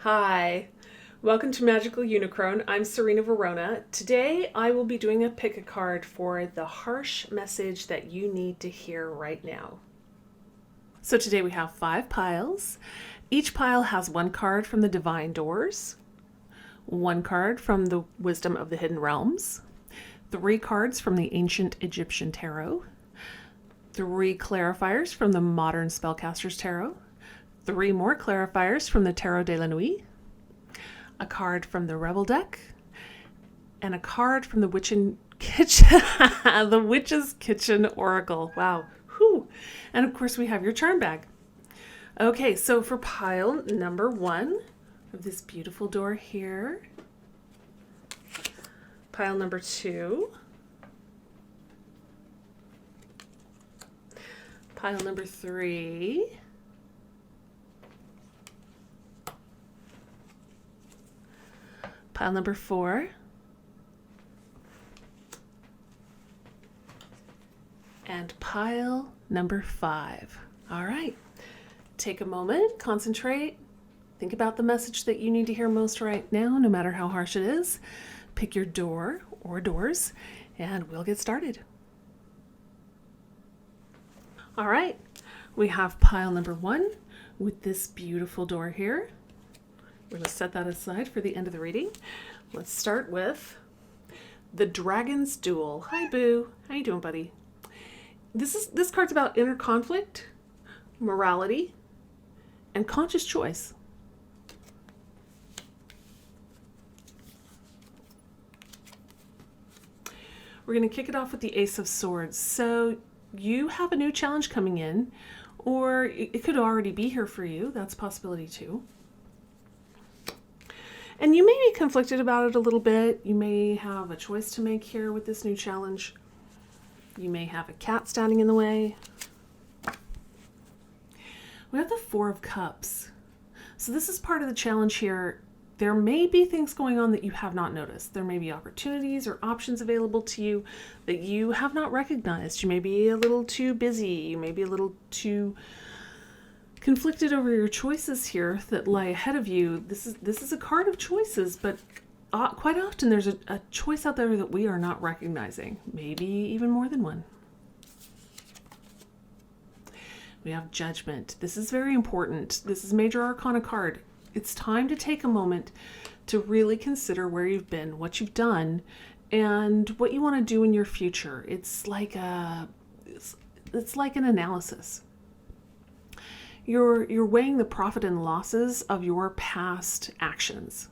Hi, welcome to Magical Unicron. I'm Serena Verona. Today I will be doing a pick a card for the harsh message that you need to hear right now. So today we have 5 piles. Each pile has 1 card from the Divine Doors, 1 card from the Wisdom of the Hidden Realms, 3 cards from the Ancient Egyptian Tarot, 3 clarifiers from the Modern Spellcaster's Tarot, 3 more clarifiers from the Tarot de la Nuit, a card from the Rebel deck, and a card from the the Witch's Kitchen Oracle. Wow. Whew. And of course we have your charm bag. Okay, so for pile number 1 of this beautiful door here, pile number 2, pile number 3, pile number 4, and pile number 5. All right, take a moment, concentrate, think about the message that you need to hear most right now, no matter how harsh it is. Pick your door or doors, and we'll get started. All right, we have pile number 1 with this beautiful door here. We're going to set that aside for the end of the reading. Let's start with the Dragon's Duel. Hi, Boo. How you doing, buddy? This card's about inner conflict, morality, and conscious choice. We're going to kick it off with the Ace of Swords. So you have a new challenge coming in, or it could already be here for you. That's a possibility too. And you may be conflicted about it a little bit. You may have a choice to make here with this new challenge. You may have a cat standing in the way. We have the 4 of Cups. So this is part of the challenge here. There may be things going on that you have not noticed. There may be opportunities or options available to you that you have not recognized. You may be a little too busy. You may be a little too conflicted over your choices here that lie ahead of you. This is a card of choices, but quite often there's a choice out there that we are not recognizing, maybe even more than one. We have Judgment. This is very important. This is Major Arcana card. It's time to take a moment to really consider where you've been, what you've done, and what you want to do in your future. It's like an analysis. You're weighing the profit and losses of your past actions,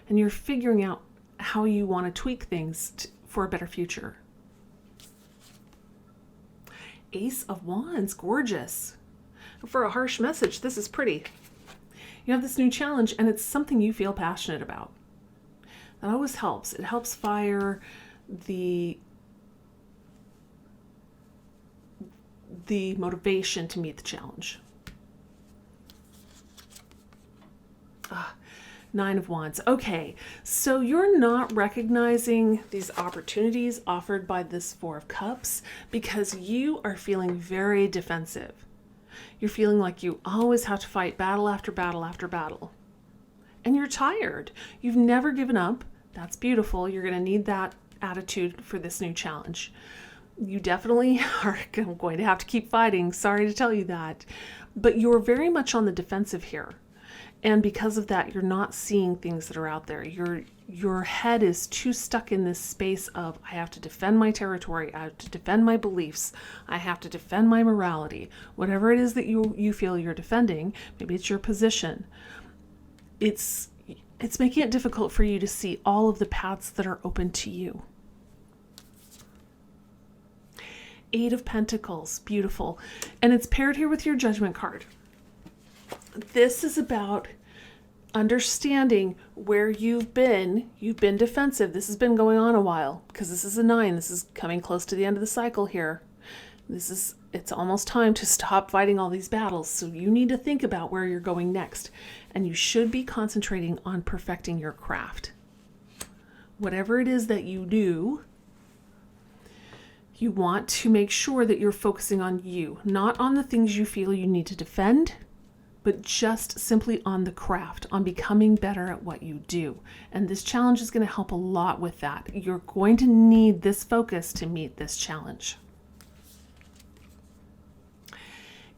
and you're figuring out how you want to tweak things for a better future. Ace of Wands, gorgeous. For a harsh message, this is pretty. You have this new challenge, and it's something you feel passionate about. That always helps. It helps fire the motivation to meet the challenge. 9 of Wands. Okay, so you're not recognizing these opportunities offered by this 4 of Cups because you are feeling very defensive. You're feeling like you always have to fight battle after battle after battle. And you're tired. You've never given up. That's beautiful. You're going to need that attitude for this new challenge. You definitely are going to have to keep fighting. Sorry to tell you that. But you're very much on the defensive here. And because of that, you're not seeing things that are out there. Your head is too stuck in this space of, I have to defend my territory, I have to defend my beliefs, I have to defend my morality. Whatever it is that you feel you're defending, maybe it's your position. It's making it difficult for you to see all of the paths that are open to you. 8 of Pentacles, beautiful. And it's paired here with your Judgment card. This is about understanding where you've been defensive. This has been going on a while because this is a 9. This is coming close to the end of the cycle here. It's almost time to stop fighting all these battles. So you need to think about where you're going next. And you should be concentrating on perfecting your craft. Whatever it is that you do, you want to make sure that you're focusing on you, not on the things you feel you need to defend, but just simply on the craft, on becoming better at what you do. And this challenge is going to help a lot with that. You're going to need this focus to meet this challenge.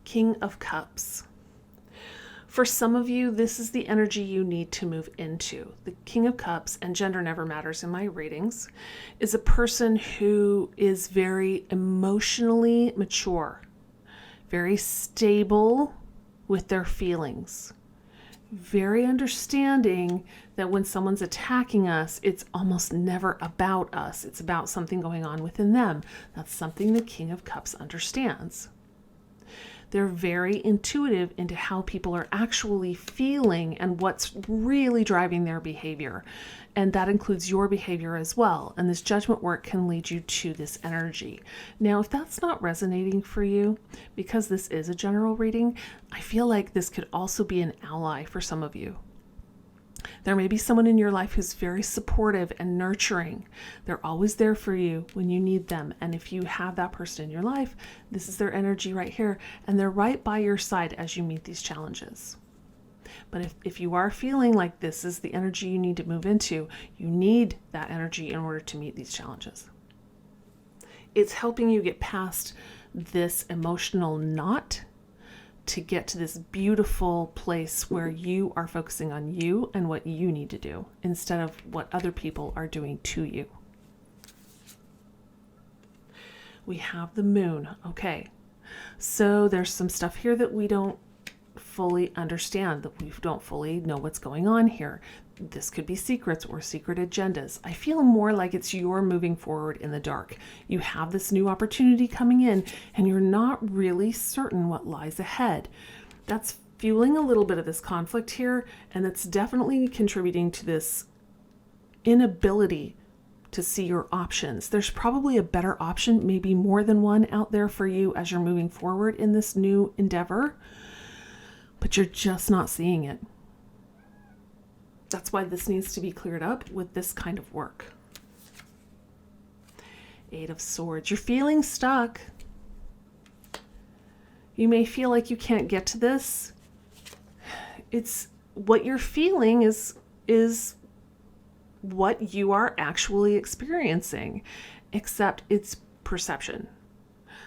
King of Cups. For some of you, this is the energy you need to move into. The King of Cups, and gender never matters in my readings, is a person who is very emotionally mature, very stable with their feelings, very understanding that when someone's attacking us, it's almost never about us. It's about something going on within them. That's something the King of Cups understands. They're very intuitive into how people are actually feeling and what's really driving their behavior. And that includes your behavior as well. And this judgment work can lead you to this energy. Now, if that's not resonating for you, because this is a general reading, I feel like this could also be an ally for some of you. There may be someone in your life who's very supportive and nurturing. They're always there for you when you need them. And if you have that person in your life, this is their energy right here. And they're right by your side as you meet these challenges. But if you are feeling like this is the energy you need to move into, you need that energy in order to meet these challenges. It's helping you get past this emotional knot to get to this beautiful place where you are focusing on you and what you need to do instead of what other people are doing to you. We have the moon. Okay. So there's some stuff here that we don't fully understand, that we don't fully know what's going on here. This could be secrets or secret agendas. I feel more like it's you're moving forward in the dark. You have this new opportunity coming in and you're not really certain what lies ahead. That's fueling a little bit of this conflict here, and it's definitely contributing to this inability to see your options. There's probably a better option, maybe more than one out there for you as you're moving forward in this new endeavor, but you're just not seeing it. That's why this needs to be cleared up with this kind of work. 8 of Swords. You're feeling stuck. You may feel like you can't get to this. It's what you're feeling is what you are actually experiencing, except it's perception.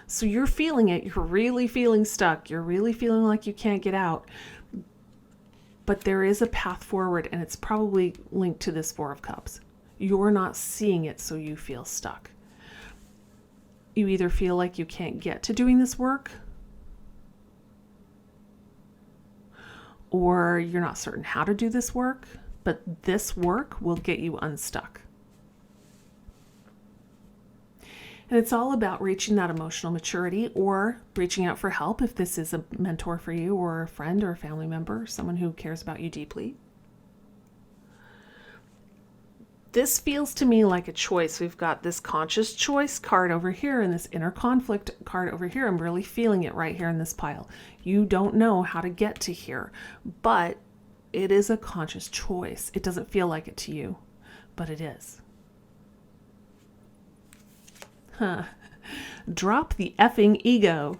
So you're feeling it. You're really feeling stuck. You're really feeling like you can't get out. But there is a path forward, and it's probably linked to this 4 of Cups. You're not seeing it, so you feel stuck. You either feel like you can't get to doing this work, or you're not certain how to do this work, but this work will get you unstuck. And it's all about reaching that emotional maturity or reaching out for help if this is a mentor for you or a friend or a family member, someone who cares about you deeply. This feels to me like a choice. We've got this conscious choice card over here and this inner conflict card over here. I'm really feeling it right here in this pile. You don't know how to get to here, but it is a conscious choice. It doesn't feel like it to you, but it is. Drop the effing ego.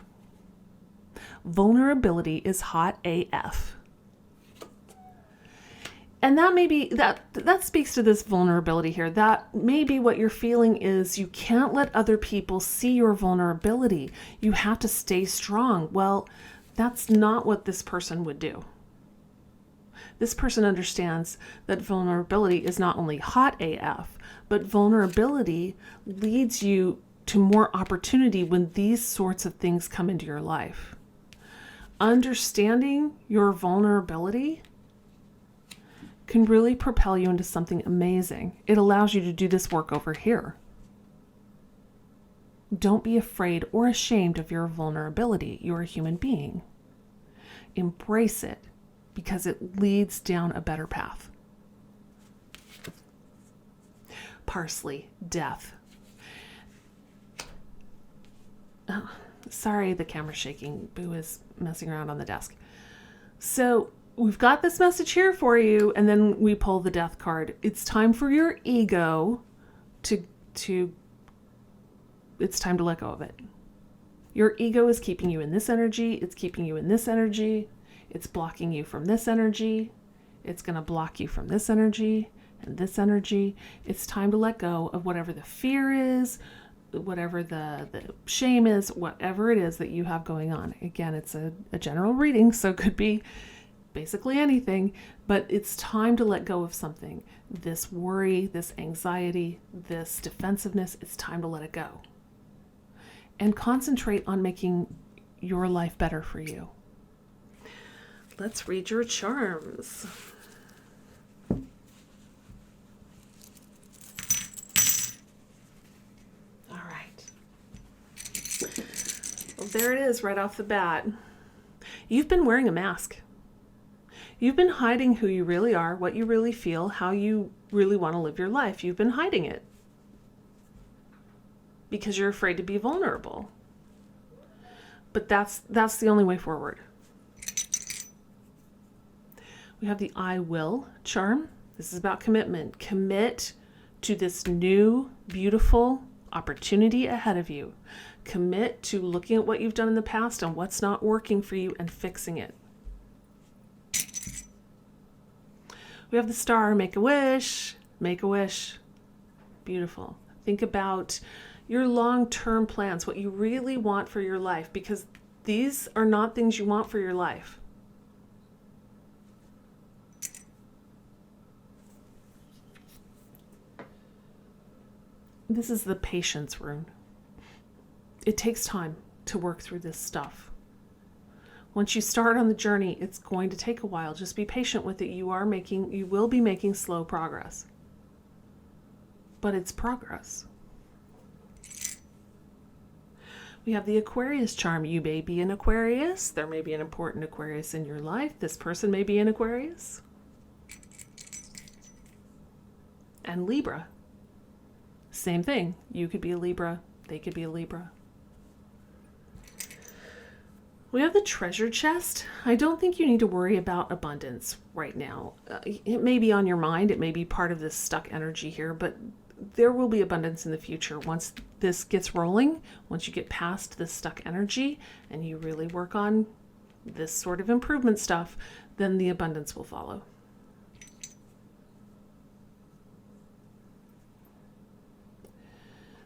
Vulnerability is hot AF. And that may be, that speaks to this vulnerability here. That may be what you're feeling is you can't let other people see your vulnerability. You have to stay strong. Well, that's not what this person would do. This person understands that vulnerability is not only hot AF, but vulnerability leads you to more opportunity when these sorts of things come into your life. Understanding your vulnerability can really propel you into something amazing. It allows you to do this work over here. Don't be afraid or ashamed of your vulnerability. You're a human being. Embrace it because it leads down a better path. Parsley, death. Oh, sorry, the camera's shaking. Boo is messing around on the desk. So we've got this message here for you, and then we pull the death card. It's time for your ego it's time to let go of it. Your ego is keeping you in this energy. It's keeping you in this energy. It's blocking you from this energy. It's going to block you from this energy and this energy. It's time to let go of whatever the fear is, whatever the shame is, whatever it is that you have going on. Again, it's a general reading, so it could be basically anything, but it's time to let go of something. This worry, this anxiety, this defensiveness, it's time to let it go. And concentrate on making your life better for you. Let's read your charms. All right. Well, there it is right off the bat. You've been wearing a mask. You've been hiding who you really are, what you really feel, how you really want to live your life. You've been hiding it because you're afraid to be vulnerable. But that's the only way forward. We have the I will charm. This is about commitment. Commit to this new, beautiful opportunity ahead of you. Commit to looking at what you've done in the past and what's not working for you and fixing it. We have the star, make a wish, make a wish. Beautiful. Think about your long-term plans, what you really want for your life, because these are not things you want for your life. This is the patience rune. It takes time to work through this stuff. Once you start on the journey, it's going to take a while. Just be patient with it. You will be making slow progress. But it's progress. We have the Aquarius charm. You may be an Aquarius. There may be an important Aquarius in your life. This person may be an Aquarius. And Libra. Same thing. You could be a Libra. They could be a Libra. We have the treasure chest. I don't think you need to worry about abundance right now. It may be on your mind. It may be part of this stuck energy here, but there will be abundance in the future. Once this gets rolling, once you get past this stuck energy and you really work on this sort of improvement stuff, then the abundance will follow.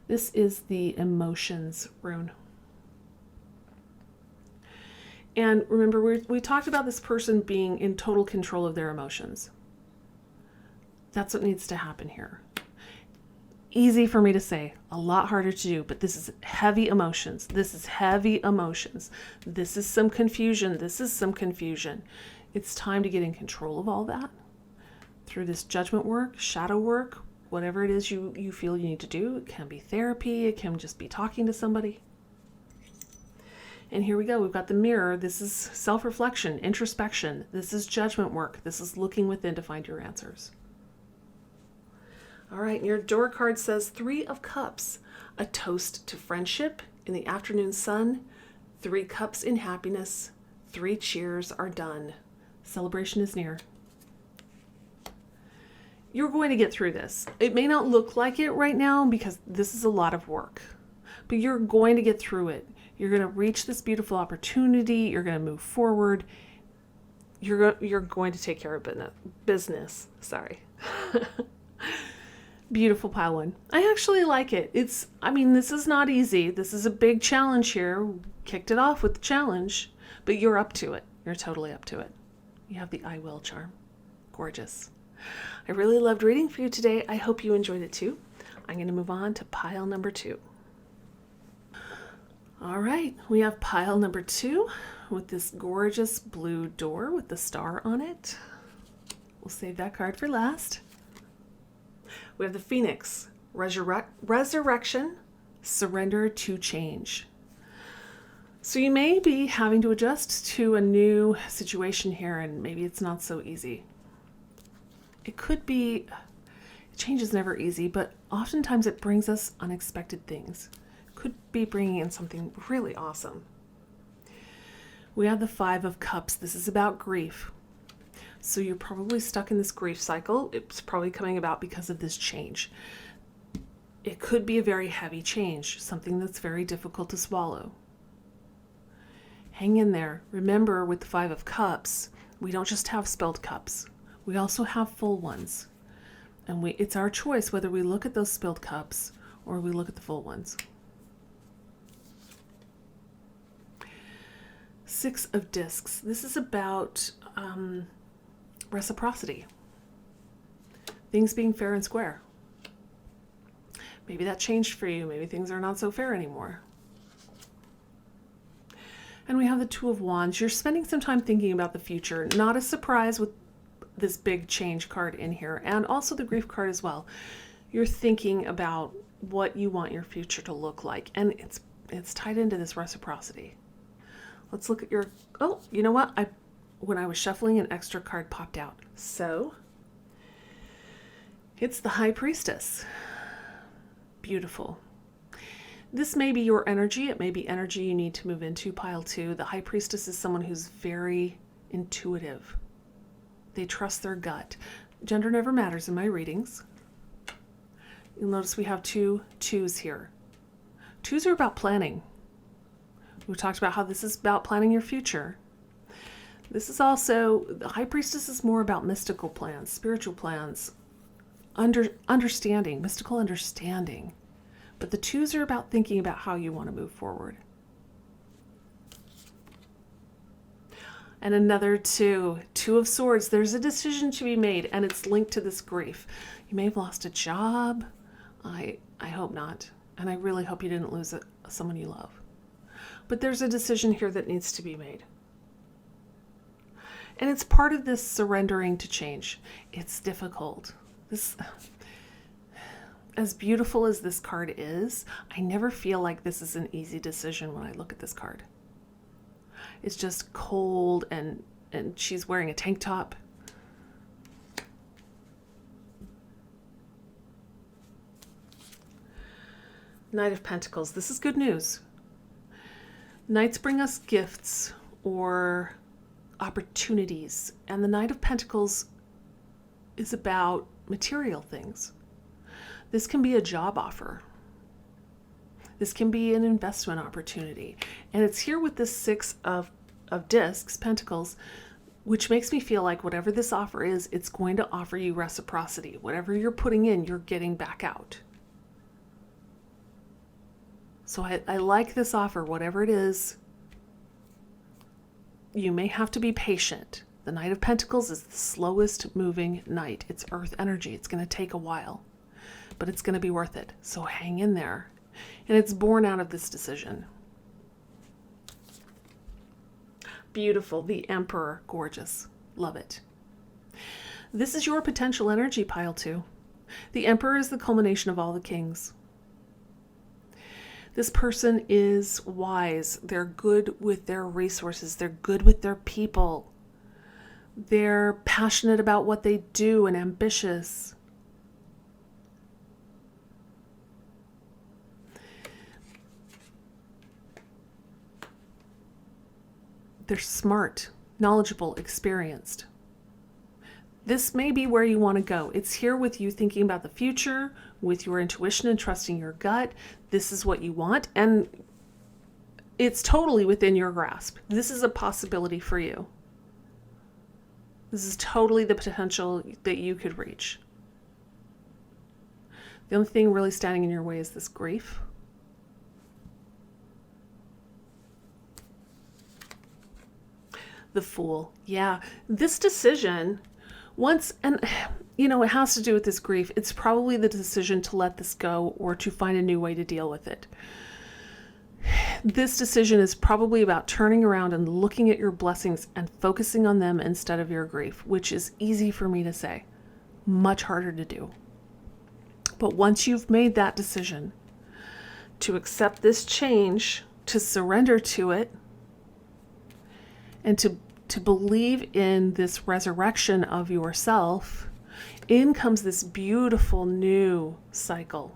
This is the emotions rune. And remember, we talked about this person being in total control of their emotions. That's what needs to happen here. Easy for me to say, a lot harder to do, but this is heavy emotions. This is heavy emotions. This is some confusion. This is some confusion. It's time to get in control of all that through this judgment work, shadow work, whatever it is you feel you need to do. It can be therapy. It can just be talking to somebody. And here we go. We've got the mirror. This is self-reflection, introspection. This is judgment work. This is looking within to find your answers. All right, and your door card says 3 of Cups, a toast to friendship in the afternoon sun, 3 cups in happiness, 3 cheers are done. Celebration is near. You're going to get through this. It may not look like it right now because this is a lot of work, but you're going to get through it. You're going to reach this beautiful opportunity. You're going to move forward. You're going to take care of business. Sorry. Beautiful pile one. I actually like it. This is not easy. This is a big challenge here. Kicked it off with the challenge, but you're up to it. You're totally up to it. You have the I will charm. Gorgeous. I really loved reading for you today. I hope you enjoyed it too. I'm going to move on to pile number 2. All right, we have pile number 2 with this gorgeous blue door with the star on it. We'll save that card for last. We have the Phoenix, resurrection, surrender to change. So you may be having to adjust to a new situation here, and maybe it's not so easy. It could be, change is never easy, but oftentimes it brings us unexpected things. Could be bringing in something really awesome. We have the 5 of Cups. This is about grief. So you're probably stuck in this grief cycle. It's probably coming about because of this change. It could be a very heavy change, something that's very difficult to swallow. Hang in there. Remember, with the Five of Cups, we don't just have spilled cups. We also have full ones. And it's our choice whether we look at those spilled cups or we look at the full ones. Six of Discs. This is about reciprocity. Things being fair and square. Maybe that changed for you. Maybe things are not so fair anymore. And we have the Two of Wands. You're spending some time thinking about the future. Not a surprise with this big change card in here, and also the grief card as well. You're thinking about what you want your future to look like, and it's tied into this reciprocity. Let's look at your, oh, you know what? When I was shuffling, an extra card popped out. So it's the High Priestess. Beautiful. This may be your energy. It may be energy you need to move into, pile 2. The High Priestess is someone who's very intuitive. They trust their gut. Gender never matters in my readings. You'll notice we have 2 twos here. 2s are about planning. We talked about how this is about planning your future. This is also, the High Priestess is more about mystical plans, spiritual plans, understanding, mystical understanding. But the 2s are about thinking about how you want to move forward. And another 2 of Swords. There's a decision to be made, and it's linked to this grief. You may have lost a job. I hope not. And I really hope you didn't lose someone you love. But there's a decision here that needs to be made. And it's part of this surrendering to change. It's difficult. As beautiful as this card is, I never feel like this is an easy decision when I look at this card. It's just cold, and she's wearing a tank top. Knight of Pentacles. This is good news. Knights bring us gifts or opportunities, and the Knight of Pentacles is about material things. This can be a job offer. This can be an investment opportunity. And it's here with this 6 of discs, pentacles, which makes me feel like whatever this offer is, it's going to offer you reciprocity. Whatever you're putting in, you're getting back out. So I like this offer, whatever it is. You may have to be patient. The Knight of Pentacles is the slowest moving knight. It's earth energy. It's going to take a while, but it's going to be worth it. So hang in there. And it's born out of this decision. Beautiful. The Emperor. Gorgeous. Love it. This is your potential energy, pile 2. The Emperor is the culmination of all the kings. This person is wise. They're good with their resources. They're good with their people. They're passionate about what they do and ambitious. They're smart, knowledgeable, experienced. This may be where you want to go. It's here with you thinking about the future, with your intuition and trusting your gut. This is what you want, and it's totally within your grasp. This is a possibility for you. This is totally the potential that you could reach. The only thing really standing in your way is this grief. The Fool. Yeah, this decision, and it has to do with this grief. It's probably the decision to let this go or to find a new way to deal with it. This decision is probably about turning around and looking at your blessings and focusing on them instead of your grief, which is easy for me to say, much harder to do. But once you've made that decision to accept this change, to surrender to it, and to believe in this resurrection of yourself, in comes this beautiful new cycle.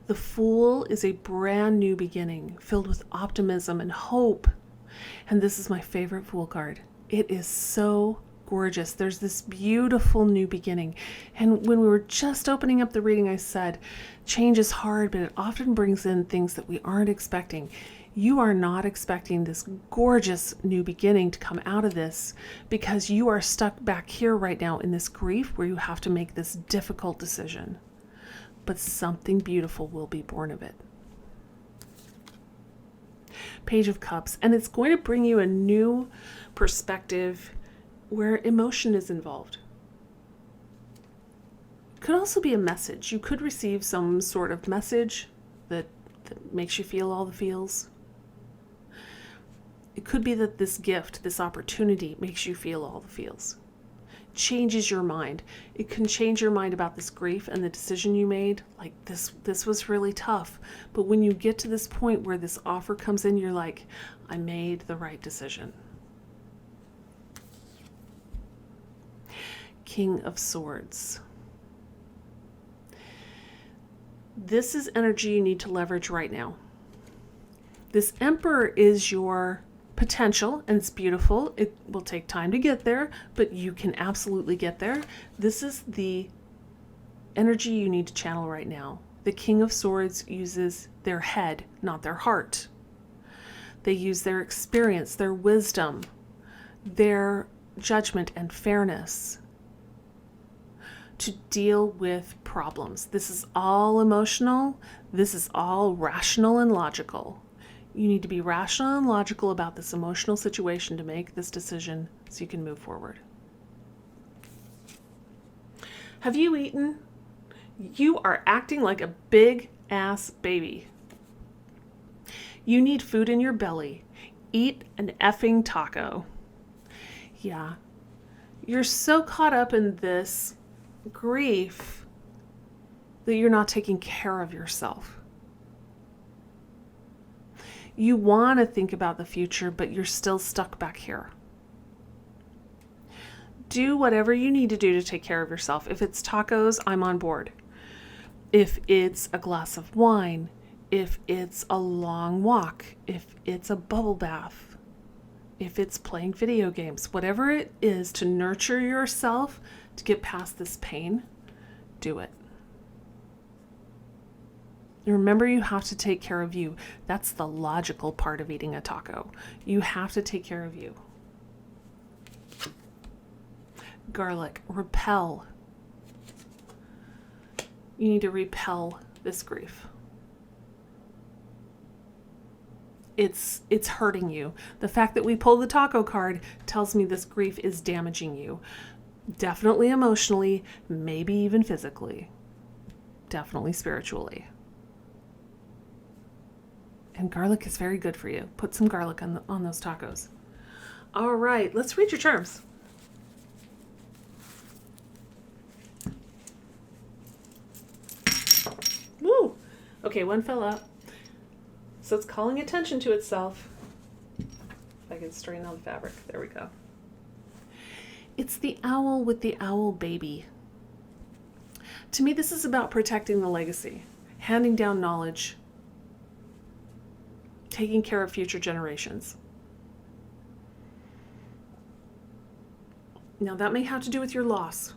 The Fool is a brand new beginning filled with optimism and hope. And this is my favorite Fool card. It is so gorgeous. There's this beautiful new beginning. And when we were just opening up the reading, I said, change is hard, but it often brings in things that we aren't expecting. You are not expecting this gorgeous new beginning to come out of this because you are stuck back here right now in this grief where you have to make this difficult decision. But something beautiful will be born of it. Page of Cups, and it's going to bring you a new perspective where emotion is involved. It could also be a message. You could receive some sort of message that makes you feel all the feels. It could be that this gift, this opportunity, makes you feel all the feels. Changes your mind. It can change your mind about this grief and the decision you made. Like, this was really tough. But when you get to this point where this offer comes in, you're like, I made the right decision. King of Swords. This is energy you need to leverage right now. This Emperor is your potential, and it's beautiful. It will take time to get there, but you can absolutely get there. This is the energy you need to channel right now. The King of Swords uses their head, not their heart. They use their experience, their wisdom, their judgment and fairness to deal with problems. This is all emotional. This is all rational and logical. You need to be rational and logical about this emotional situation to make this decision so you can move forward. Have you eaten? You are acting like a big ass baby. You need food in your belly. Eat an effing taco. Yeah. You're so caught up in this grief that you're not taking care of yourself. You want to think about the future, but you're still stuck back here. Do whatever you need to do to take care of yourself. If it's tacos, I'm on board. If it's a glass of wine, if it's a long walk, if it's a bubble bath, if it's playing video games, whatever it is to nurture yourself to get past this pain, do it. Remember, you have to take care of you. That's the logical part of eating a taco. You have to take care of you. Garlic, repel. You need to repel this grief. It's hurting you. The fact that we pulled the taco card tells me this grief is damaging you. Definitely emotionally, maybe even physically. Definitely spiritually. And garlic is very good for you. Put some garlic on those tacos. All right, let's read your charms. Woo! Okay, one fell out. So it's calling attention to itself. If I can straighten out the fabric. There we go. It's the owl with the owl baby. To me, this is about protecting the legacy, handing down knowledge, taking care of future generations. Now, that may have to do with your loss.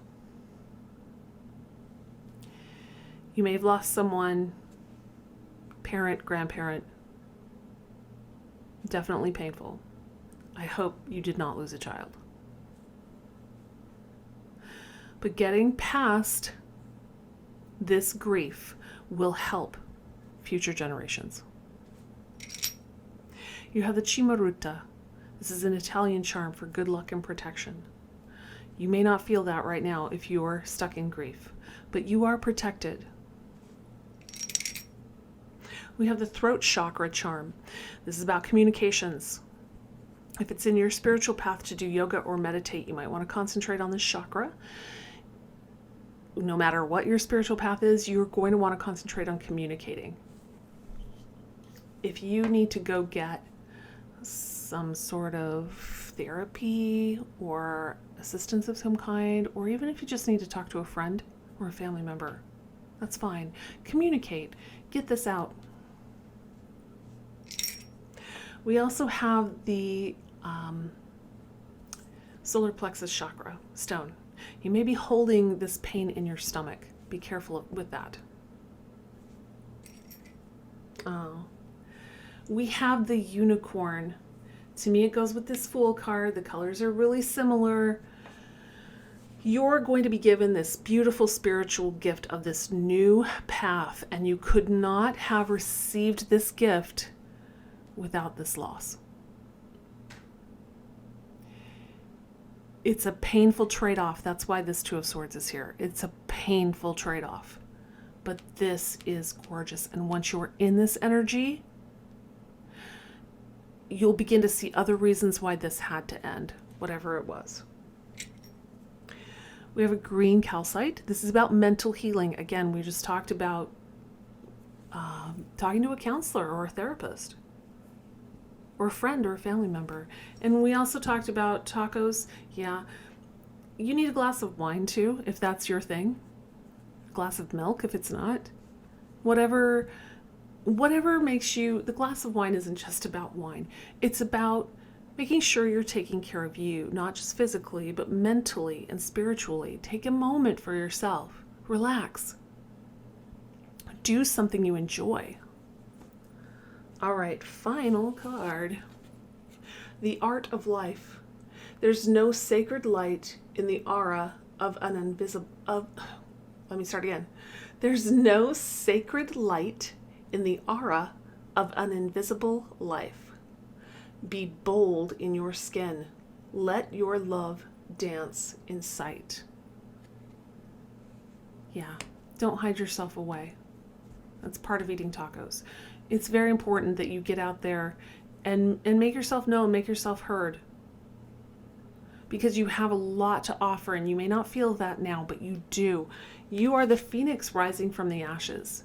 You may have lost someone, parent, grandparent. Definitely painful. I hope you did not lose a child. But getting past this grief will help future generations. You have the Cimaruta. This is an Italian charm for good luck and protection. You may not feel that right now if you're stuck in grief, but you are protected. We have the throat chakra charm. This is about communications. If it's in your spiritual path to do yoga or meditate, you might want to concentrate on this chakra. No matter what your spiritual path is, you're going to want to concentrate on communicating. If you need to go get some sort of therapy or assistance of some kind, or even if you just need to talk to a friend or a family member, that's fine. Communicate. Get this out. We also have the solar plexus chakra stone. You may be holding this pain in your stomach. Be careful with that. We have the unicorn. To me, it goes with this Fool card. The colors are really similar. You're going to be given this beautiful spiritual gift of this new path, and you could not have received this gift without this loss. It's a painful trade-off. That's why this Two of Swords is here. It's a painful trade-off. But this is gorgeous. And once you're in this energy, you'll begin to see other reasons why this had to end, whatever it was. We have a green calcite. This is about mental healing. Again, we just talked about talking to a counselor or a therapist or a friend or a family member. And we also talked about tacos. Yeah, you need a glass of wine too, if that's your thing. A glass of milk if it's not. Whatever makes you, the glass of wine isn't just about wine. It's about making sure you're taking care of you, not just physically, but mentally and spiritually. Take a moment for yourself. Relax. Do something you enjoy. All right, final card. The art of life. There's no sacred light in the aura of an invisible... Let me start again. There's no sacred light in the aura of an invisible life. Be bold in your skin. Let your love dance in sight. Yeah, don't hide yourself away. That's part of eating tacos. It's very important that you get out there and make yourself known, make yourself heard. Because you have a lot to offer, and you may not feel that now, but you do. You are the phoenix rising from the ashes.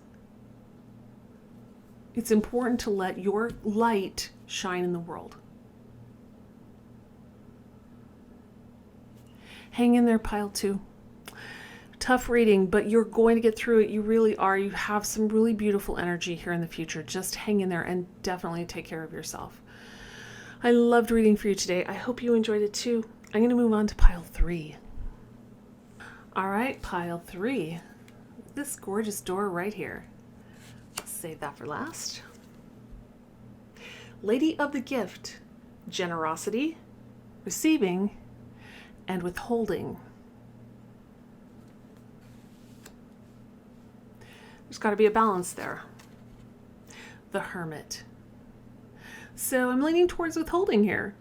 It's important to let your light shine in the world. Hang in there, pile 2. Tough reading, but you're going to get through it. You really are. You have some really beautiful energy here in the future. Just hang in there and definitely take care of yourself. I loved reading for you today. I hope you enjoyed it too. I'm going to move on to pile 3. All right, pile 3. This gorgeous door right here. Save that for last. Lady of the Gift. Generosity, receiving, and withholding. There's got to be a balance there. The Hermit. So I'm leaning towards withholding here.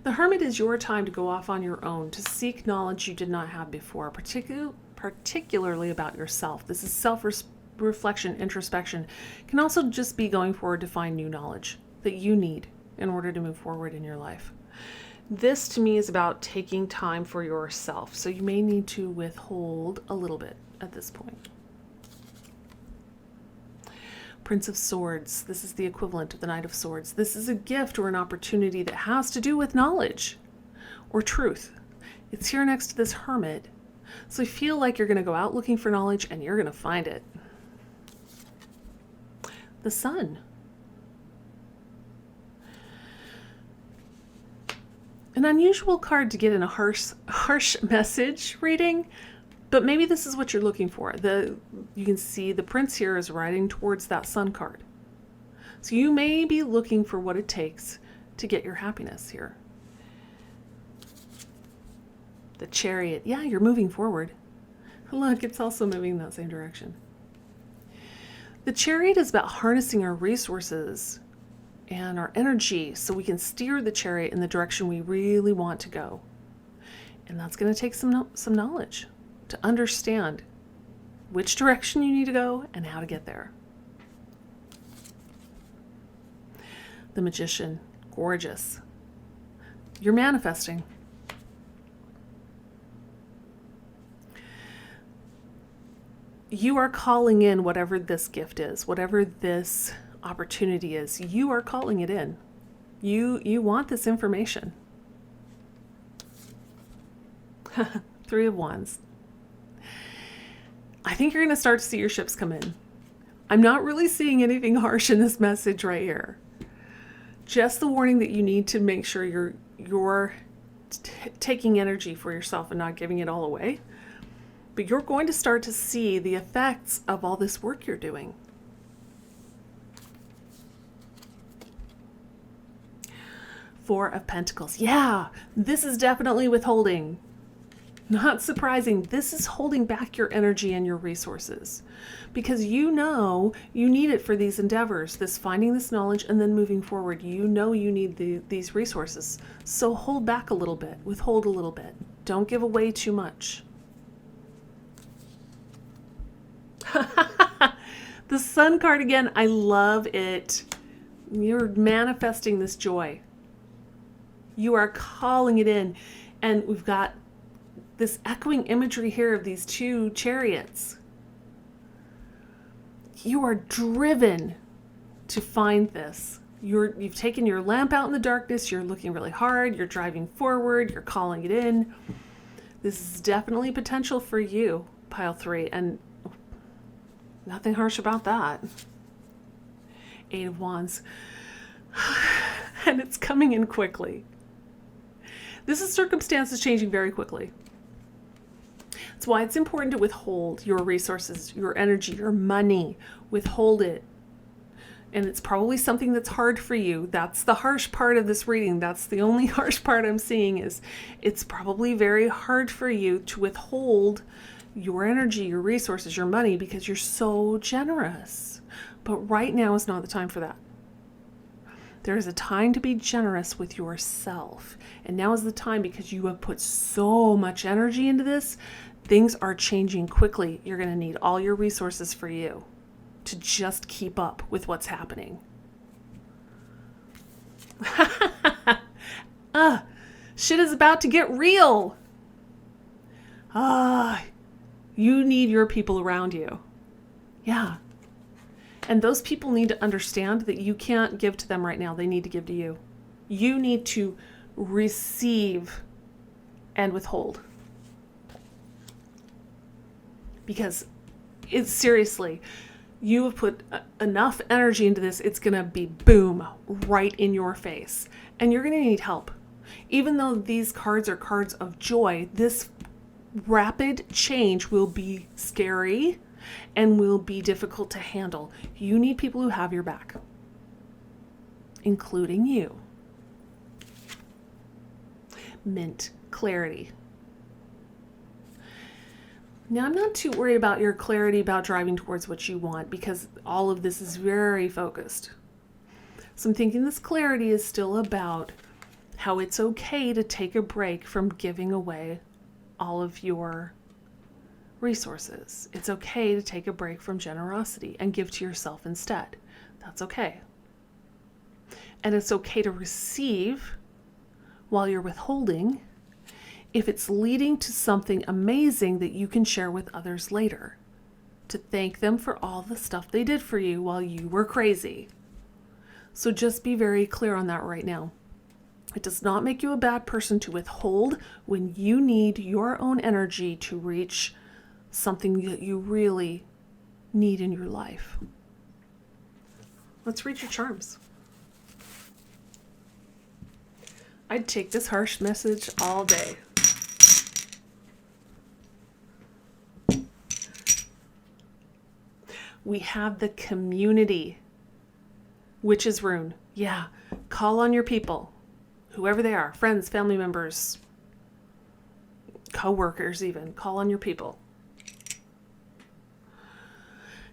The Hermit is your time to go off on your own, to seek knowledge you did not have before, particularly about yourself. This is self-reflection, introspection. It can also just be going forward to find new knowledge that you need in order to move forward in your life. This to me is about taking time for yourself. So you may need to withhold a little bit at this point. Prince of Swords. This is the equivalent of the Knight of Swords. This is a gift or an opportunity that has to do with knowledge or truth. It's here next to this Hermit. So I feel like you're going to go out looking for knowledge and you're going to find it. The Sun. An unusual card to get in a harsh message reading, but maybe this is what you're looking for. You can see the Prince here is riding towards that Sun card. So you may be looking for what it takes to get your happiness here. The Chariot. Yeah, you're moving forward. Look, it's also moving in that same direction. The Chariot is about harnessing our resources and our energy so we can steer the chariot in the direction we really want to go. And that's going to take some knowledge to understand which direction you need to go and how to get there. The Magician. Gorgeous. You're manifesting. You are calling in whatever this gift is, whatever this opportunity is. You are calling it in. You want this information. 3 of Wands. I think you're going to start to see your ships come in. I'm not really seeing anything harsh in this message right here. Just the warning that you need to make sure you're taking energy for yourself and not giving it all away. But you're going to start to see the effects of all this work you're doing. Four of Pentacles. Yeah, this is definitely withholding. Not surprising. This is holding back your energy and your resources because you know you need it for these endeavors, this finding this knowledge and then moving forward. You know you need these resources. So hold back a little bit, withhold a little bit. Don't give away too much. The Sun card again, I love it. You're manifesting this joy. You are calling it in. And we've got this echoing imagery here of these two chariots. You are driven to find this. You've taken your lamp out in the darkness. You're looking really hard. You're driving forward. You're calling it in. This is definitely potential for you, pile 3, and nothing harsh about that. 8 of Wands. And it's coming in quickly. This is circumstances changing very quickly. That's why it's important to withhold your resources, your energy, your money. Withhold it. And it's probably something that's hard for you. That's the harsh part of this reading. That's the only harsh part I'm seeing is it's probably very hard for you to withhold your energy, your resources, your money because you're so generous. But right now is not the time for that. There is a time to be generous with yourself. And now is the time because you have put so much energy into this. Things are changing quickly. You're going to need all your resources for you to just keep up with what's happening. Shit is about to get real. You need your people around you. Yeah. And those people need to understand that you can't give to them right now. They need to give to you. You need to receive and withhold. Because it's seriously, you have put enough energy into this, it's going to be boom, right in your face. And you're going to need help. Even though these cards are cards of joy, this rapid change will be scary and will be difficult to handle. You need people who have your back, including you. Mint, clarity. Now, I'm not too worried about your clarity about driving towards what you want because all of this is very focused. So I'm thinking this clarity is still about how it's okay to take a break from giving away all of your resources. It's okay to take a break from generosity and give to yourself instead. That's okay. And it's okay to receive while you're withholding if it's leading to something amazing that you can share with others later, to thank them for all the stuff they did for you while you were crazy. So just be very clear on that right now. It does not make you a bad person to withhold when you need your own energy to reach something that you really need in your life. Let's read your charms. I'd take this harsh message all day. We have the community, Witch's Rune. Yeah, call on your people, whoever they are, friends, family members, co-workers even. Call on your people.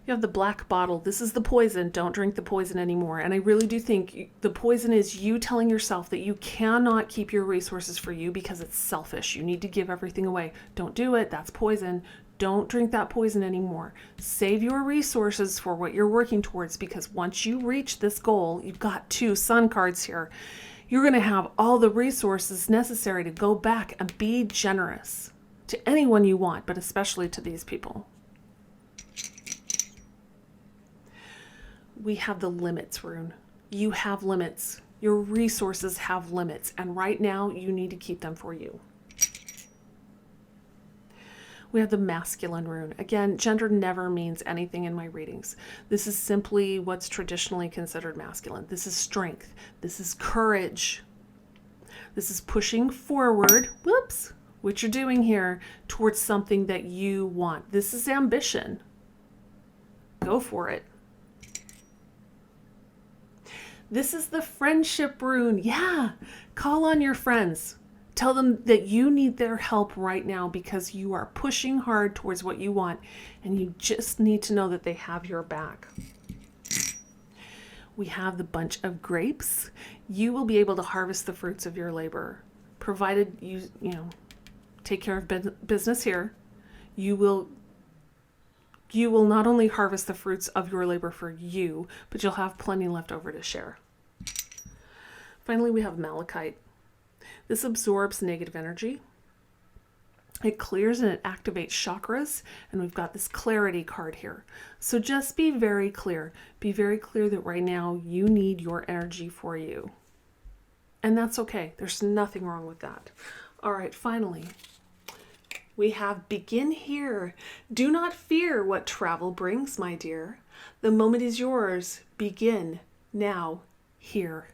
You have the black bottle. This is the poison. Don't drink the poison anymore. And I really do think the poison is you telling yourself that you cannot keep your resources for you because it's selfish. You need to give everything away. Don't do it. That's poison. Don't drink that poison anymore. Save your resources for what you're working towards because once you reach this goal, you've got 2 sun cards here. You're going to have all the resources necessary to go back and be generous to anyone you want, but especially to these people. We have the limits rune. You have limits. Your resources have limits. And right now, you need to keep them for you. We have the masculine rune. Again, gender never means anything in my readings. This is simply what's traditionally considered masculine. This is strength. This is courage. This is pushing forward, whoops, what you're doing here towards something that you want. This is ambition. Go for it. This is the friendship rune. Yeah, call on your friends. Tell them that you need their help right now because you are pushing hard towards what you want, and you just need to know that they have your back. We have the bunch of grapes. You will be able to harvest the fruits of your labor, provided you take care of business here. You will not only harvest the fruits of your labor for you, but you'll have plenty left over to share. Finally, we have malachite. This absorbs negative energy. It clears and it activates chakras, and we've got this clarity card here. So just be very clear. Be very clear that right now you need your energy for you. And that's okay. There's nothing wrong with that. All right, finally, we have begin here. Do not fear what travel brings, my dear. The moment is yours. Begin now, here.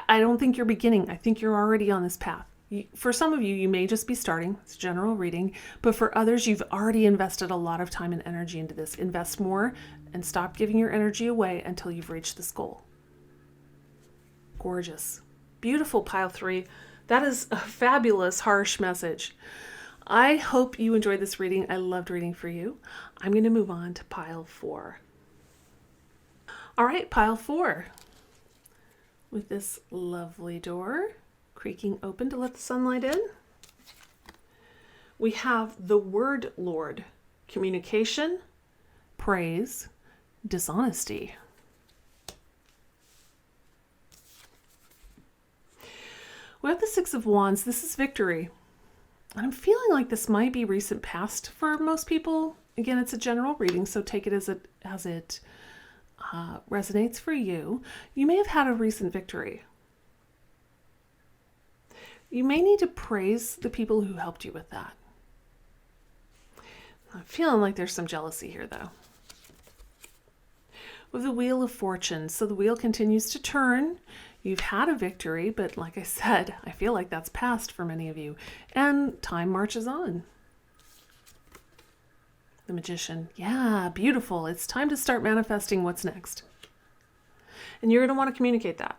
I don't think you're beginning. I think you're already on this path. For some of you, you may just be starting. It's general reading. But for others, you've already invested a lot of time and energy into this. Invest more and stop giving your energy away until you've reached this goal. Gorgeous. Beautiful, pile 3. That is a fabulous, harsh message. I hope you enjoyed this reading. I loved reading for you. I'm going to move on to pile 4. All right, pile 4. With this lovely door creaking open to let the sunlight in, we have the word Lord, communication, praise, dishonesty. We have the 6 of Wands. This is victory. And I'm feeling like this might be recent past for most people. Again, it's a general reading, so take it as it resonates for you. You may have had a recent victory. You may need to praise the people who helped you with that. I'm feeling like there's some jealousy here, though. With the Wheel of Fortune, so the wheel continues to turn. You've had a victory, but like I said, I feel like that's past for many of you. And time marches on. The Magician. Yeah, beautiful. It's time to start manifesting what's next. And you're going to want to communicate that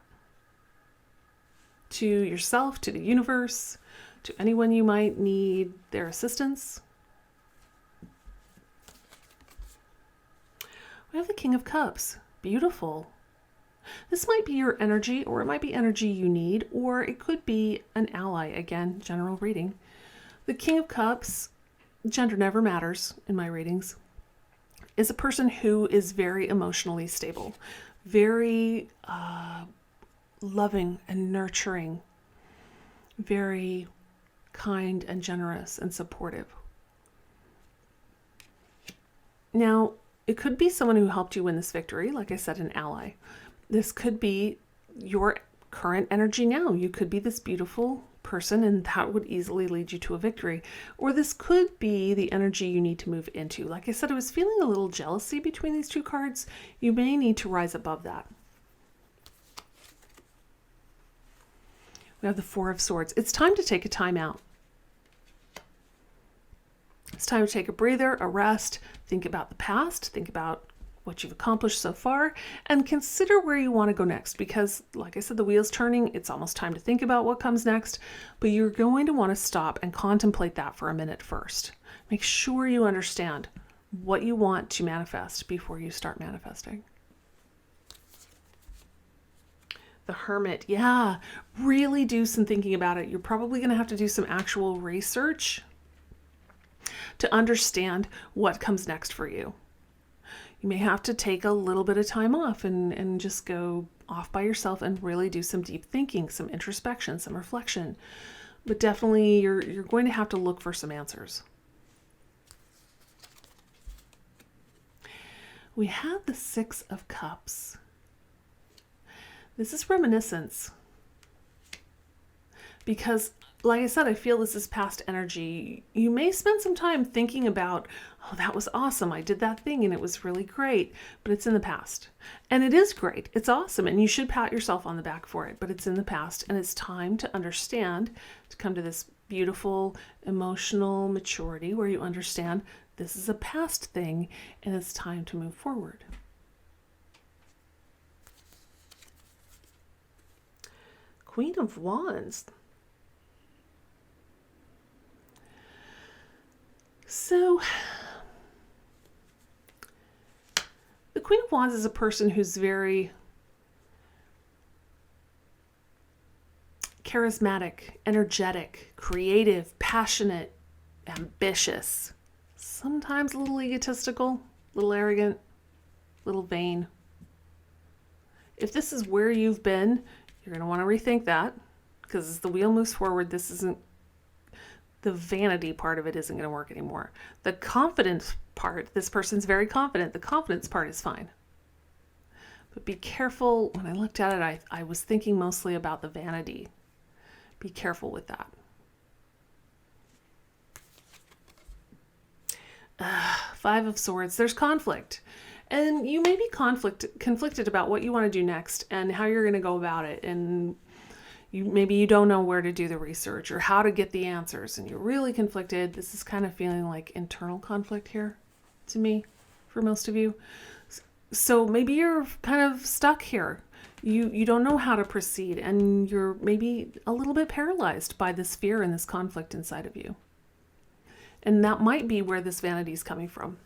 to yourself, to the universe, to anyone you might need their assistance. We have the King of Cups. Beautiful. This might be your energy, or it might be energy you need, or it could be an ally. Again, general reading. The King of Cups, gender never matters in my readings, is a person who is very emotionally stable, very loving and nurturing, very kind and generous and supportive. Now, it could be someone who helped you win this victory, like I said, an ally. This could be your current energy now. You could be this beautiful person, and that would easily lead you to a victory. Or this could be the energy you need to move into. Like I said, I was feeling a little jealousy between these two cards. You may need to rise above that. We have the Four of Swords. It's time to take a time out. It's time to take a breather, a rest, think about the past, think about what you've accomplished so far, and consider where you want to go next. Because, like I said, the wheel's turning. It's almost time to think about what comes next, but you're going to want to stop and contemplate that for a minute first. Make sure you understand what you want to manifest before you start manifesting. The Hermit. Yeah, really do some thinking about it. You're probably going to have to do some actual research to understand what comes next for you. You may have to take a little bit of time off and just go off by yourself and really do some deep thinking, some introspection, some reflection. But definitely you're going to have to look for some answers. We have the Six of Cups. This is reminiscence. Because, like I said, I feel this is past energy. You may spend some time thinking about, oh, that was awesome. I did that thing and it was really great, but it's in the past. And it is great. It's awesome. And you should pat yourself on the back for it, but it's in the past. And it's time to understand, to come to this beautiful emotional maturity where you understand this is a past thing and it's time to move forward. Queen of Wands. So, the Queen of Wands is a person who's very charismatic, energetic, creative, passionate, ambitious, sometimes a little egotistical, a little arrogant, a little vain. If this is where you've been, you're going to want to rethink that, because as the wheel moves forward, the vanity part of it isn't going to work anymore. The confidence part, this person's very confident. The confidence part is fine. But be careful. When I looked at it, I was thinking mostly about the vanity. Be careful with that. Five of Swords. There's conflict. And you may be conflicted about what you want to do next and how you're going to go about it. And maybe you don't know where to do the research or how to get the answers. And you're really conflicted. This is kind of feeling like internal conflict here to me for most of you. So maybe you're kind of stuck here. You don't know how to proceed, and you're maybe a little bit paralyzed by this fear and this conflict inside of you. And that might be where this vanity is coming from.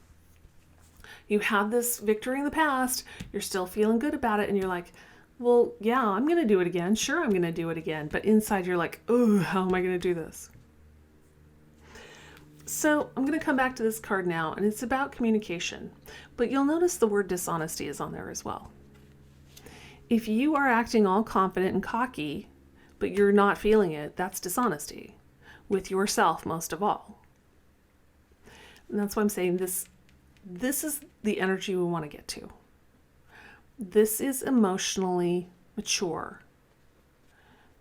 You had this victory in the past, you're still feeling good about it, and you're like, well, yeah, I'm going to do it again. Sure, I'm going to do it again. But inside you're like, oh, how am I going to do this? So I'm going to come back to this card now, and it's about communication. But you'll notice the word dishonesty is on there as well. If you are acting all confident and cocky, but you're not feeling it, that's dishonesty with yourself most of all. And that's why I'm saying this is the energy we want to get to. This is emotionally mature.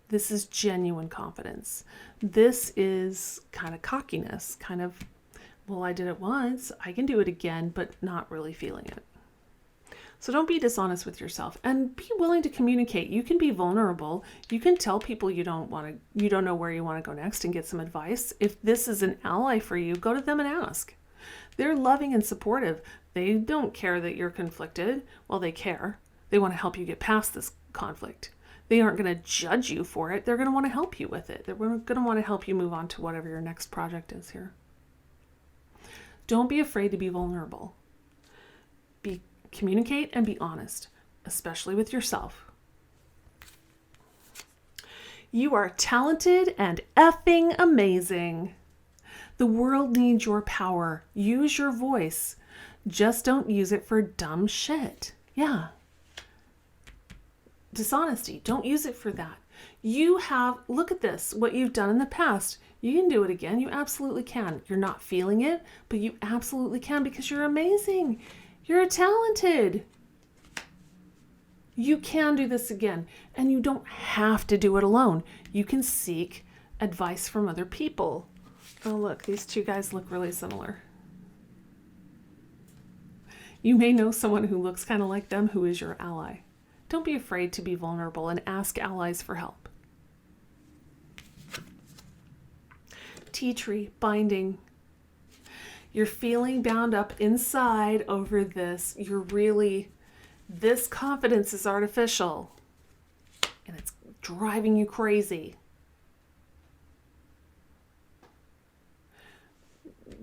This is genuine confidence. This is kind of cockiness, kind of, well, I did it once, I can do it again, but not really feeling it. So don't be dishonest with yourself, and be willing to communicate. You can be vulnerable. You can tell people you don't know where you want to go next and get some advice. If this is an ally for you, go to them and ask. They're loving and supportive. They don't care that you're conflicted. Well, they care. They want to help you get past this conflict. They aren't going to judge you for it. They're going to want to help you with it. They're going to want to help you move on to whatever your next project is here. Don't be afraid to be vulnerable. Communicate and be honest, especially with yourself. You are talented and effing amazing. The world needs your power. Use your voice. Just don't use it for dumb shit. Yeah. Dishonesty. Don't use it for that. Look at this, what you've done in the past. You can do it again. You absolutely can. You're not feeling it, but you absolutely can because you're amazing. You're talented. You can do this again, and you don't have to do it alone. You can seek advice from other people. Oh, look, these two guys look really similar. You may know someone who looks kind of like them who is your ally. Don't be afraid to be vulnerable and ask allies for help. Tea tree, binding. You're feeling bound up inside over this. This confidence is artificial and it's driving you crazy.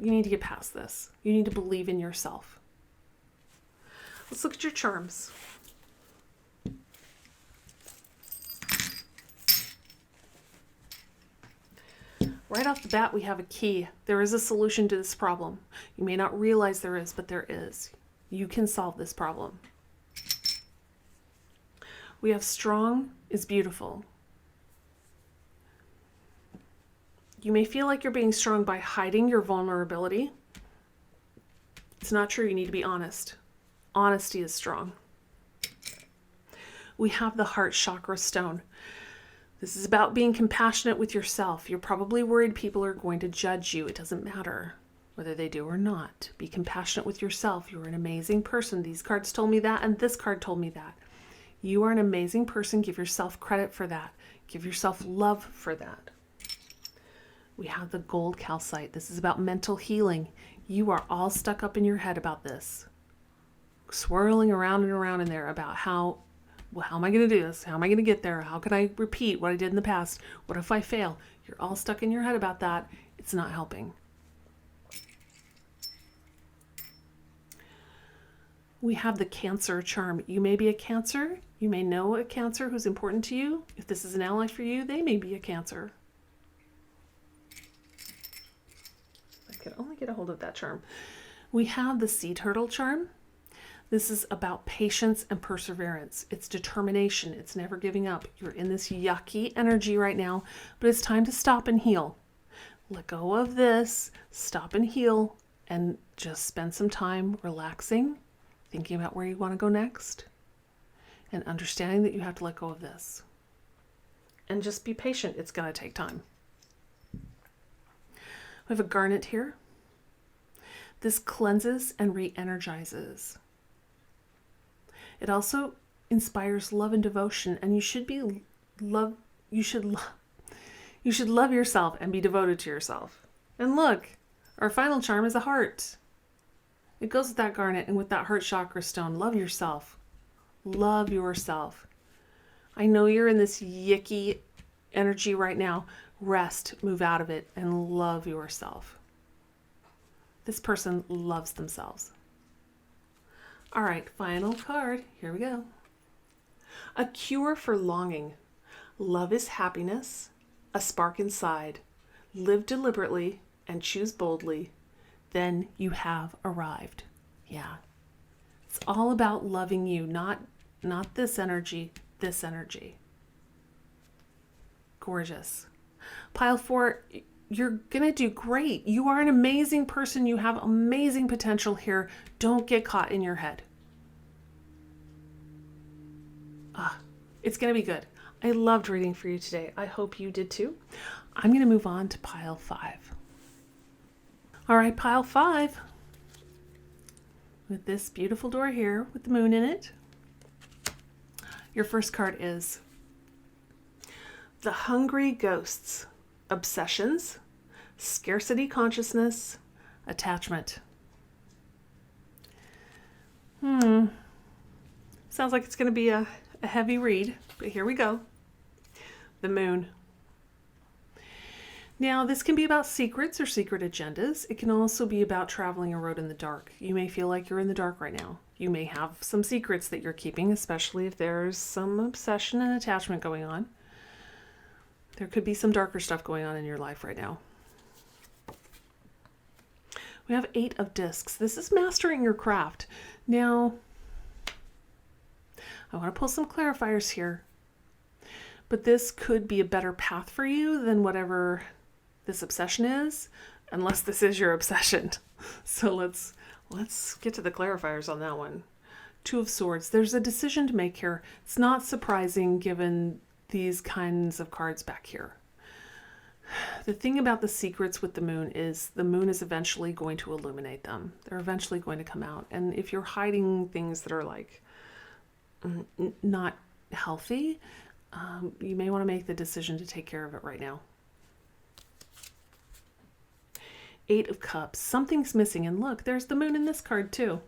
You need to get past this. You need to believe in yourself. Let's look at your charms. Right off the bat, we have a key. There is a solution to this problem. You may not realize there is, but there is. You can solve this problem. We have strong is beautiful. You may feel like you're being strong by hiding your vulnerability. It's not true. You need to be honest. Honesty is strong. We have the heart chakra stone. This is about being compassionate with yourself. You're probably worried people are going to judge you. It doesn't matter whether they do or not. Be compassionate with yourself. You're an amazing person. These cards told me that, and this card told me that. You are an amazing person. Give yourself credit for that. Give yourself love for that. We have the gold calcite. This is about mental healing. You are all stuck up in your head about this. Swirling around and around in there about how Well, how am I going to do this? How am I going to get there? How can I repeat what I did in the past? What if I fail? You're all stuck in your head about that. It's not helping. We have the Cancer charm. You may be a Cancer. You may know a Cancer who's important to you. If this is an ally for you, they may be a Cancer. I could only get a hold of that charm. We have the Sea Turtle charm. This is about patience and perseverance. It's determination. It's never giving up. You're in this yucky energy right now, but it's time to stop and heal. Let go of this, stop and heal, and just spend some time relaxing, thinking about where you want to go next, and understanding that you have to let go of this. And just be patient. It's going to take time. We have a garnet here. This cleanses and re-energizes. It also inspires love and devotion, and you should love yourself and be devoted to yourself. And look, our final charm is a heart. It goes with that garnet and with that heart chakra stone. Love yourself. Love yourself. I know you're in this yicky energy right now. Rest, move out of it, and love yourself. This person loves themselves. All right, final card. Here we go. A cure for longing. Love is happiness, a spark inside. Live deliberately and choose boldly. Then you have arrived. Yeah. It's all about loving you, not this energy, this energy. Gorgeous. Pile 4, you're going to do great. You are an amazing person. You have amazing potential here. Don't get caught in your head. It's going to be good. I loved reading for you today. I hope you did too. I'm going to move on to pile 5. All right, pile 5. With this beautiful door here with the moon in it. Your first card is the Hungry Ghosts. Obsessions, scarcity consciousness, attachment. Sounds like it's going to be a heavy read, but here we go. The moon. Now, this can be about secrets or secret agendas. It can also be about traveling a road in the dark. You may feel like you're in the dark right now. You may have some secrets that you're keeping, especially if there's some obsession and attachment going on. There could be some darker stuff going on in your life right now. We have 8 of discs. This is mastering your craft. Now, I want to pull some clarifiers here, but this could be a better path for you than whatever this obsession is, unless this is your obsession. So let's get to the clarifiers on that one. 2 of Swords. There's a decision to make here. It's not surprising given these kinds of cards back here. The thing about the secrets with the moon is eventually going to illuminate them. They're eventually going to come out. And if you're hiding things that are like not healthy, you may want to make the decision to take care of it right now. 8 of Cups. Something's missing. And look, there's the moon in this card too.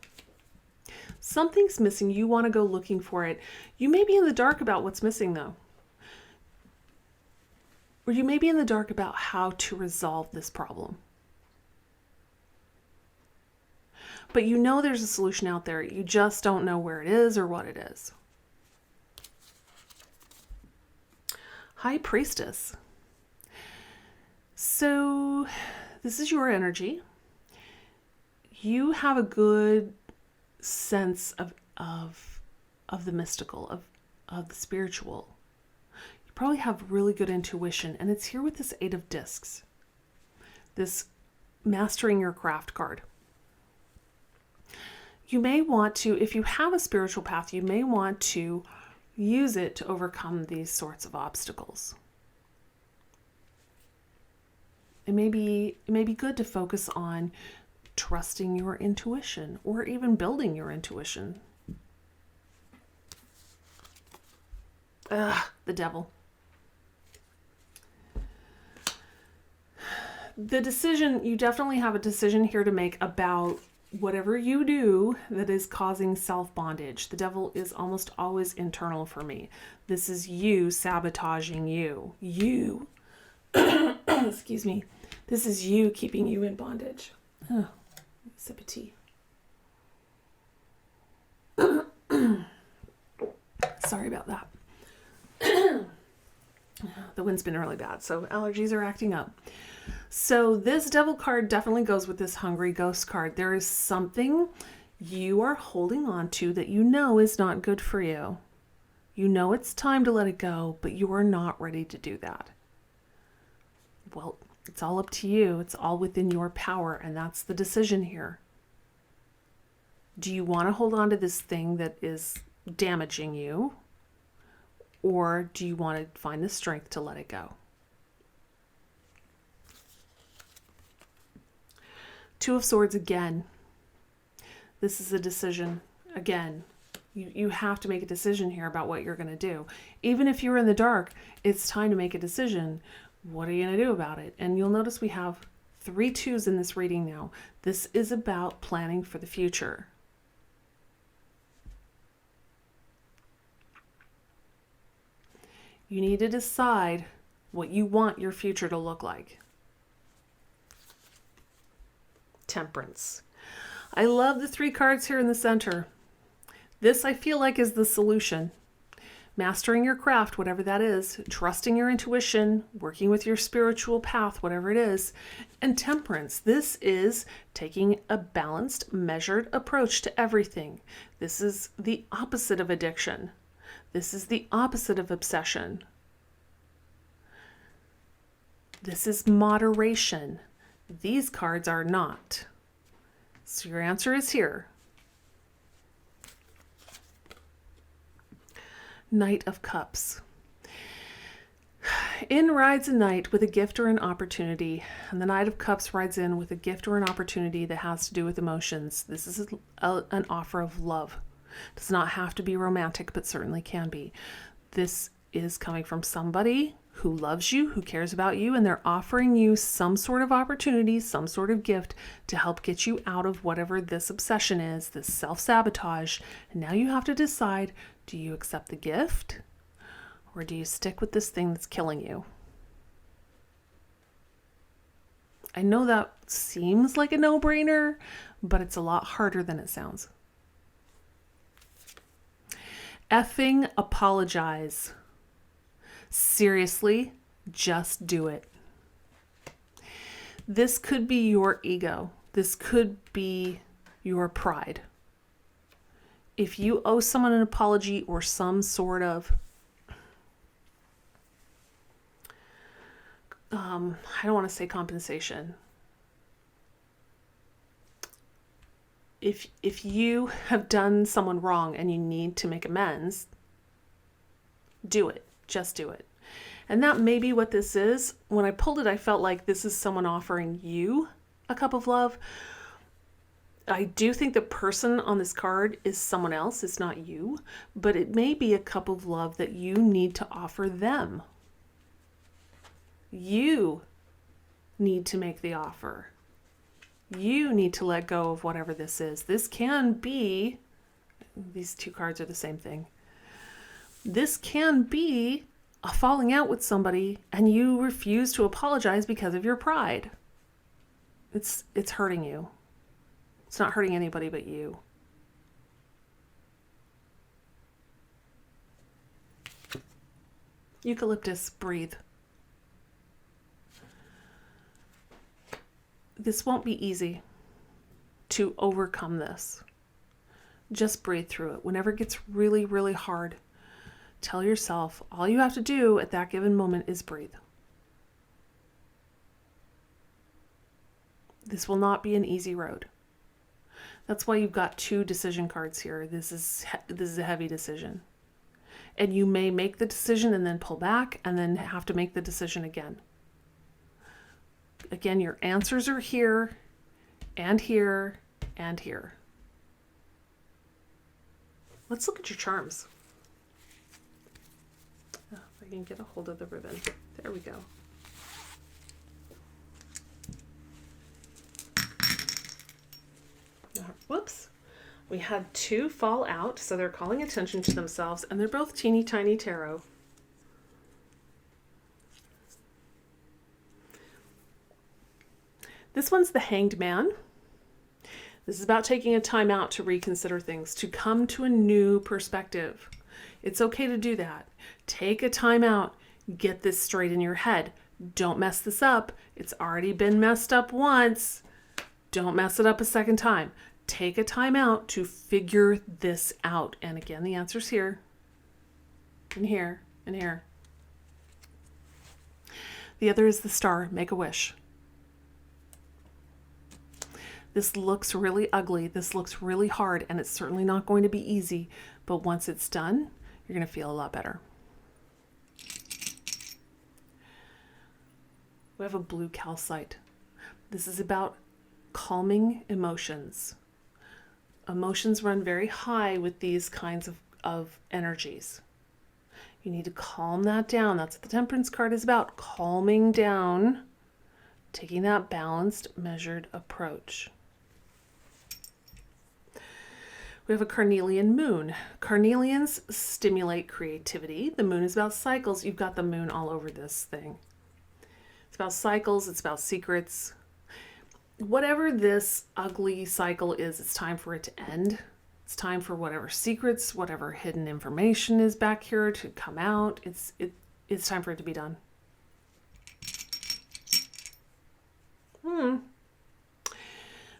Something's missing. You want to go looking for it. You may be in the dark about what's missing though. Or you may be in the dark about how to resolve this problem. But you know there's a solution out there. You just don't know where it is or what it is. High Priestess. So this is your energy. You have a good sense of the mystical, of the spiritual. Probably have really good intuition, and it's here with this 8 of discs, this mastering your craft card. You may want to, if you have a spiritual path, you may want to use it to overcome these sorts of obstacles. It may be good to focus on trusting your intuition or even building your intuition. The Devil. The decision, you definitely have a decision here to make about whatever you do that is causing self-bondage, the devil is almost always internal for me. This is you sabotaging you. You, excuse me, this is you keeping you in bondage. Oh, sip of tea. Sorry about that. The wind's been really bad, so allergies are acting up. So this devil card definitely goes with this hungry ghost card. There is something you are holding on to that you know is not good for you. You know it's time to let it go, but you are not ready to do that. Well, it's all up to you. It's all within your power, and that's the decision here. Do you want to hold on to this thing that is damaging you? Or do you want to find the strength to let it go? Two of Swords again. This is a decision. Again, you have to make a decision here about what you're going to do. Even if you're in the dark, it's time to make a decision. What are you going to do about it? And you'll notice we have 3 2s in this reading now. This is about planning for the future. You need to decide what you want your future to look like. Temperance. I love the 3 cards here in the center. This, I feel like, is the solution. Mastering your craft, whatever that is, trusting your intuition, working with your spiritual path, whatever it is, and temperance. This is taking a balanced, measured approach to everything. This is the opposite of addiction. This is the opposite of obsession. This is moderation. These cards are not. So your answer is here. Knight of Cups. In rides a knight with a gift or an opportunity, and the Knight of Cups rides in with a gift or an opportunity that has to do with emotions. This is an offer of love. Does not have to be romantic, but certainly can be. This is coming from somebody who loves you, who cares about you, and they're offering you some sort of opportunity, some sort of gift to help get you out of whatever this obsession is, this self-sabotage. And now you have to decide, do you accept the gift or do you stick with this thing that's killing you? I know that seems like a no-brainer, but it's a lot harder than it sounds. Effing apologize. Seriously, just do it. This could be your ego. This could be your pride. If you owe someone an apology or some sort of, I don't want to say compensation. If you have done someone wrong and you need to make amends, do it. Just do it. And that may be what this is. When I pulled it, I felt like this is someone offering you a cup of love. I do think the person on this card is someone else. It's not you, but it may be a cup of love that you need to offer them. You need to make the offer. You need to let go of whatever this is. This can be, these 2 cards are the same thing. This can be a falling out with somebody and you refuse to apologize because of your pride. It's hurting you. It's not hurting anybody but you. Eucalyptus, breathe. This won't be easy to overcome this. Just breathe through it. Whenever it gets really, really hard, tell yourself all you have to do at that given moment is breathe. This will not be an easy road. That's why you've got 2 decision cards here. This is a heavy decision. And you may make the decision and then pull back and then have to make the decision again. Again, your answers are here and here and here. Let's look at your charms. Oh, if I can get a hold of the ribbon. There we go. Whoops. We had 2 fall out, so they're calling attention to themselves, and they're both teeny tiny tarot. This one's the Hanged Man. This is about taking a time out to reconsider things, to come to a new perspective. It's okay to do that. Take a time out. Get this straight in your head. Don't mess this up. It's already been messed up once. Don't mess it up a second time. Take a time out to figure this out. And again, the answer's here, and here, and here. The other is the Star. Make a wish. This looks really ugly. This looks really hard, and it's certainly not going to be easy. But once it's done, you're going to feel a lot better. We have a blue calcite. This is about calming emotions. Emotions run very high with these kinds of energies. You need to calm that down. That's what the Temperance card is about. Calming down, taking that balanced, measured approach. We have a carnelian moon. Carnelians stimulate creativity. The moon is about cycles. You've got the moon all over this thing. It's about cycles. It's about secrets. Whatever this ugly cycle is, it's time for it to end. It's time for whatever secrets, whatever hidden information is back here to come out. It's time for it to be done.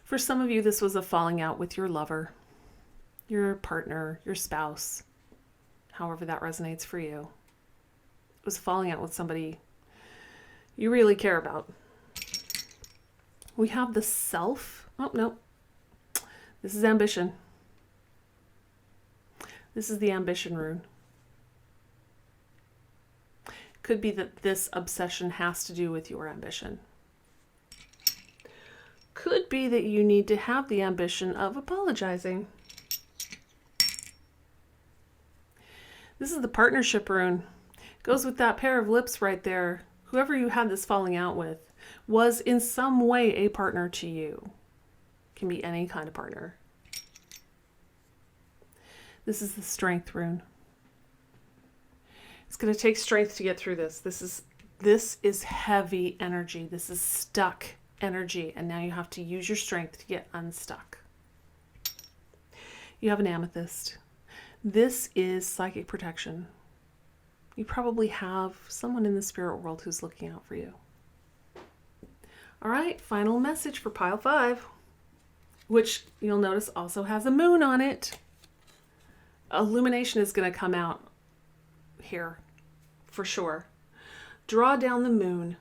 For some of you, this was a falling out with your lover, your partner, your spouse, however that resonates for you. It was falling out with somebody you really care about. We have the Self. Oh, no. This is ambition. This is the ambition rune. Could be that this obsession has to do with your ambition. Could be that you need to have the ambition of apologizing. This is the partnership rune. Goes with that pair of lips right there. Whoever you had this falling out with was in some way a partner to you. Can be any kind of partner. This is the Strength rune. It's going to take strength to get through this. This is heavy energy. This is stuck energy, and now you have to use your strength to get unstuck. You have an Amethyst. This is psychic protection. You probably have someone in the spirit world who's looking out for you. All right, final message for pile 5, which you'll notice also has a moon on it. Illumination is going to come out here for sure. Draw down the moon.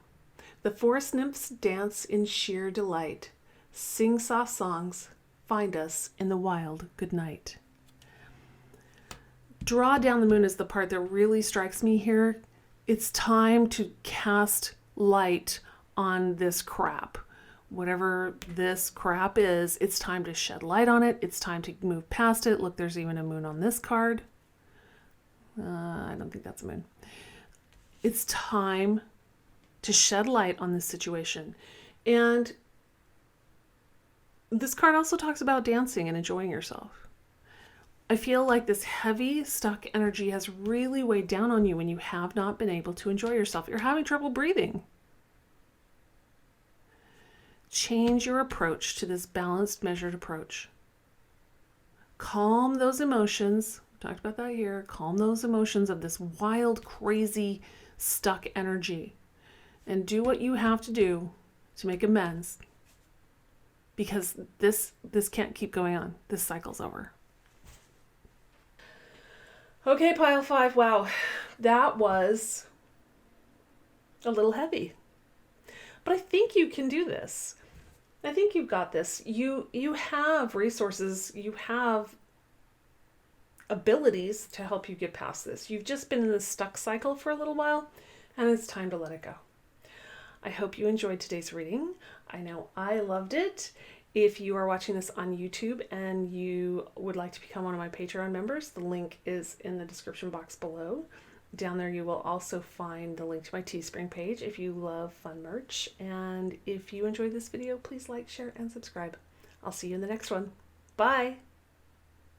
The forest nymphs dance in sheer delight. Sing soft songs. Find us in the wild good night. Draw down the moon is the part that really strikes me here. It's time to cast light on this crap. Whatever this crap is, it's time to shed light on it. It's time to move past it. Look, there's even a moon on this card. I don't think that's a moon. It's time to shed light on this situation. And this card also talks about dancing and enjoying yourself. I feel like this heavy, stuck energy has really weighed down on you when you have not been able to enjoy yourself. You're having trouble breathing. Change your approach to this balanced, measured approach. Calm those emotions. We talked about that here. Calm those emotions of this wild, crazy, stuck energy. And do what you have to do to make amends. Because this can't keep going on. This cycle's over. Okay, pile 5. Wow, that was a little heavy. But I think you can do this. I think you've got this. You have resources. You have abilities to help you get past this. You've just been in this stuck cycle for a little while, and it's time to let it go. I hope you enjoyed today's reading. I know I loved it. If you are watching this on YouTube and you would like to become one of my Patreon members, the link is in the description box below. Down there you will also find the link to my Teespring page if you love fun merch. And if you enjoyed this video, please like, share, and subscribe. I'll see you in the next one. Bye.